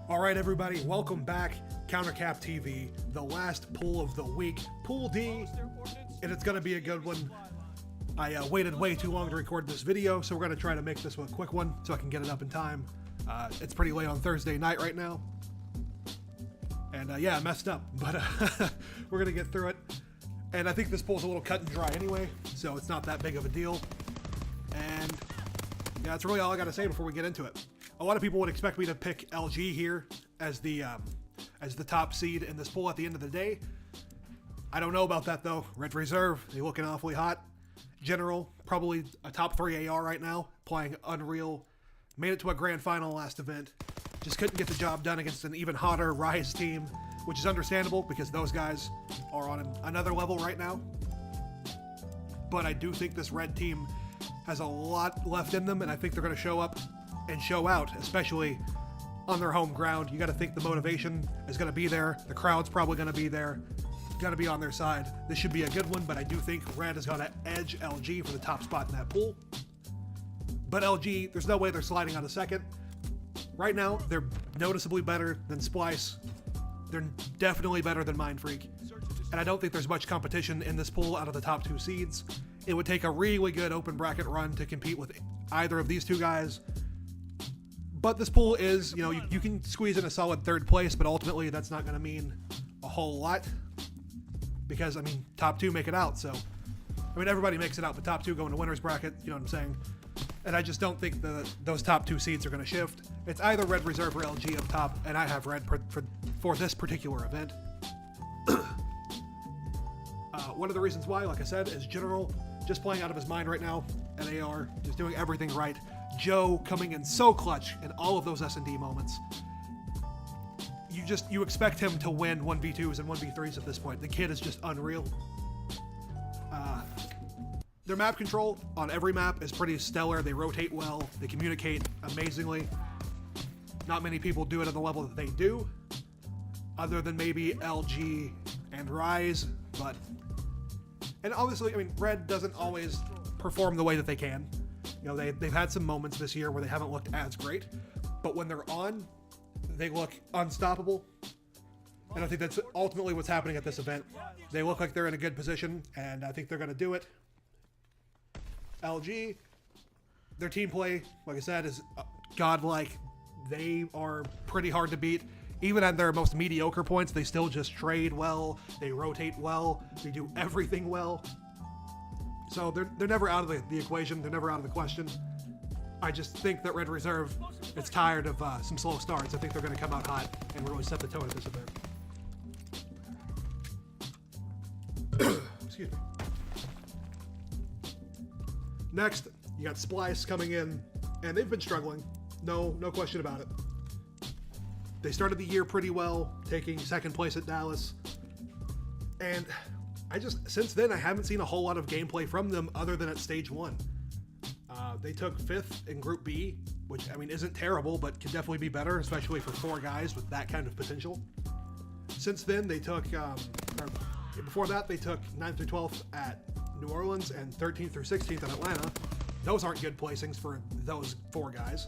All right, everybody, welcome back. Countercap TV, the last pool of the week, Pool D, and it's going to be a good one. I waited way too long to record this video, so we're going to try to make this one a quick one so I can get it up in time. It's pretty late on Thursday night right now, and yeah, I messed up, but we're going to get through it. And I think this pool's a little cut and dry anyway, so it's not that big of a deal. And yeah, that's really all I got to say before we get into it. A lot of people would expect me to pick LG here as the top seed in this pool at the end of the day. I don't know about that though. Red Reserve, they looking awfully hot. General, probably a top 3 AR right now, playing unreal. Made it to a grand final last event. Just couldn't get the job done against an even hotter Rise team, which is understandable because those guys are on another level right now. But I do think this red team has a lot left in them, and I think they're going to show up and show out, especially on their home ground. You got to think the motivation is going to be there. The crowd's probably going to be there. Got to be on their side. This should be a good one, but I do think Red is going to edge LG for the top spot in that pool. But LG, there's no way they're sliding out of second. Right now, they're noticeably better than Splice. They're definitely better than Mind Freak. And I don't think there's much competition in this pool out of the top 2 seeds. It would take a really good open bracket run to compete with either of these two guys. But this pool is, you know, you can squeeze in a solid 3rd place, but ultimately that's not going to mean a whole lot. Because, I mean, top 2 make it out, so... I mean, everybody makes it out, but top 2 go into winner's bracket, you know what I'm saying? And I just don't think those top 2 seeds are going to shift. It's either Red Reserve or LG up top, and I have Red for this particular event. One of the reasons why, like I said, is General just playing out of his mind right now at AR, just doing everything right. Joe coming in so clutch in all of those S&D moments. You expect him to win 1v2s and 1v3s at this point. The kid is just unreal. Their map control on every map is pretty stellar. They rotate well. They communicate amazingly. Not many people do it at the level that they do, other than maybe LG and Rise, but... And obviously, I mean, Red doesn't always perform the way that they can. You know, they've had some moments this year where they haven't looked as great, but when they're on, they look unstoppable. And I think that's ultimately what's happening at this event. They look like they're in a good position, and I think they're going to do it. LG, their team play, like I said, is godlike. They are pretty hard to beat. Even at their most mediocre points, they still just trade well, they rotate well, they do everything well. So they're never out of the equation, they're never out of the question. I just think that Red Reserve is tired of some slow starts. I think they're going to come out hot and really set the tone at this event. Excuse me. Next, you got Splice coming in, and they've been struggling. No question about it. They started the year pretty well, taking 2nd place at Dallas. And since then, I haven't seen a whole lot of gameplay from them other than at stage 1. They took 5th in Group B, which, I mean, isn't terrible, but could definitely be better, especially for 4 guys with that kind of potential. Since then, they took, before that, they took 9th through 12th at New Orleans and 13th through 16th at Atlanta. Those aren't good placings for those 4 guys.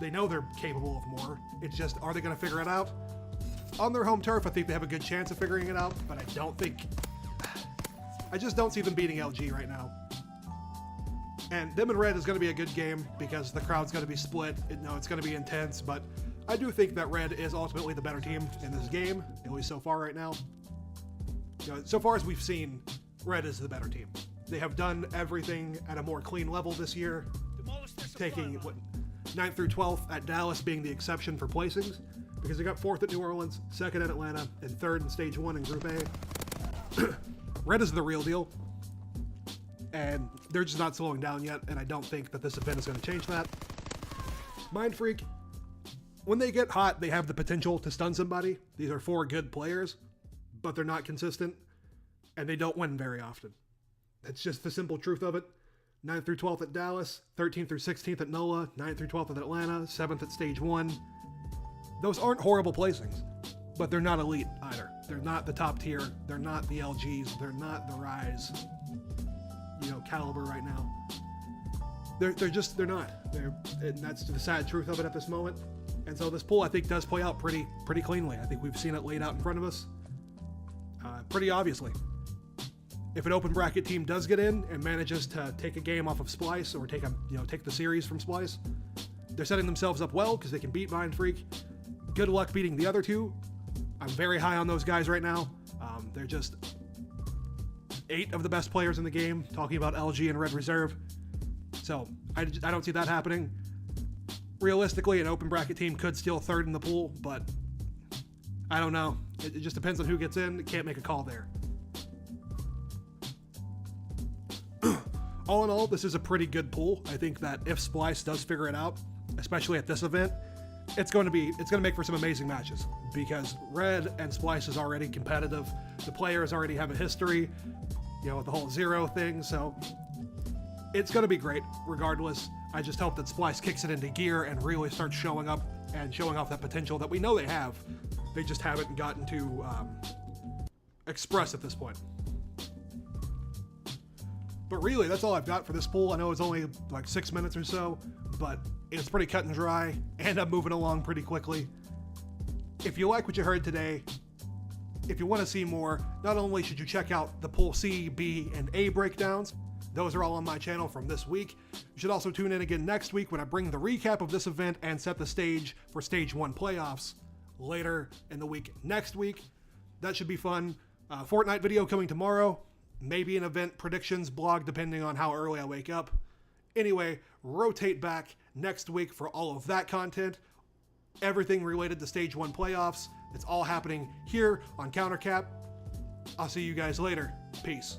They know they're capable of more. It's just, are they going to figure it out? On their home turf, I think they have a good chance of figuring it out, but I just don't see them beating LG right now. And them and Red is going to be a good game because the crowd's going to be split. It's going to be intense, but I do think that Red is ultimately the better team in this game, at least so far right now. You know, so far as we've seen, Red is the better team. They have done everything at a more clean level this year, taking 9th through 12th at Dallas being the exception for placings, because they got 4th at New Orleans, 2nd at Atlanta, and 3rd in stage 1 in Group A. Red is the real deal, and they're just not slowing down yet, and I don't think that this event is going to change that. Mind Freak, when they get hot, they have the potential to stun somebody. These are 4 good players, but they're not consistent, and they don't win very often. That's just the simple truth of it. 9th through 12th at Dallas, 13th through 16th at NOLA, 9th through 12th at Atlanta, 7th at stage 1. Those aren't horrible placings, but they're not elite either. They're not the top tier. They're not the LGs. They're not the Rise, caliber right now. They're not. And that's the sad truth of it at this moment. And so this pool, I think, does play out pretty cleanly. I think we've seen it laid out in front of us pretty obviously. If an open bracket team does get in and manages to take a game off of Splice or take the series from Splice, they're setting themselves up well because they can beat Mind Freak. Good luck beating the other two. I'm very high on those guys right now. They're just 8 of the best players in the game, talking about LG and Red Reserve. So I don't see that happening. Realistically, an open bracket team could steal third in the pool, but I don't know. It just depends on who gets in. Can't make a call there. All in all, this is a pretty good pool. I think that if Splice does figure it out, especially at this event, it's going to make for some amazing matches because Red and Splice is already competitive. The players already have a history, with the whole zero thing. So it's going to be great regardless. I just hope that Splice kicks it into gear and really starts showing up and showing off that potential that we know they have. They just haven't gotten to express at this point. But really, that's all I've got for this pool. I know it's only like 6 minutes or so, but it's pretty cut and dry, and I'm moving along pretty quickly. If you like what you heard today, if you want to see more, not only should you check out the pool C, B, and A breakdowns, those are all on my channel from this week. You should also tune in again next week when I bring the recap of this event and set the stage for Stage 1 playoffs later in the week next week. That should be fun. Fortnite video coming tomorrow. Maybe an event predictions blog depending on how early I wake up. Anyway, rotate back next week for all of that content. Everything related to Stage 1 playoffs. It's all happening here on CounterCap. I'll see you guys later. Peace.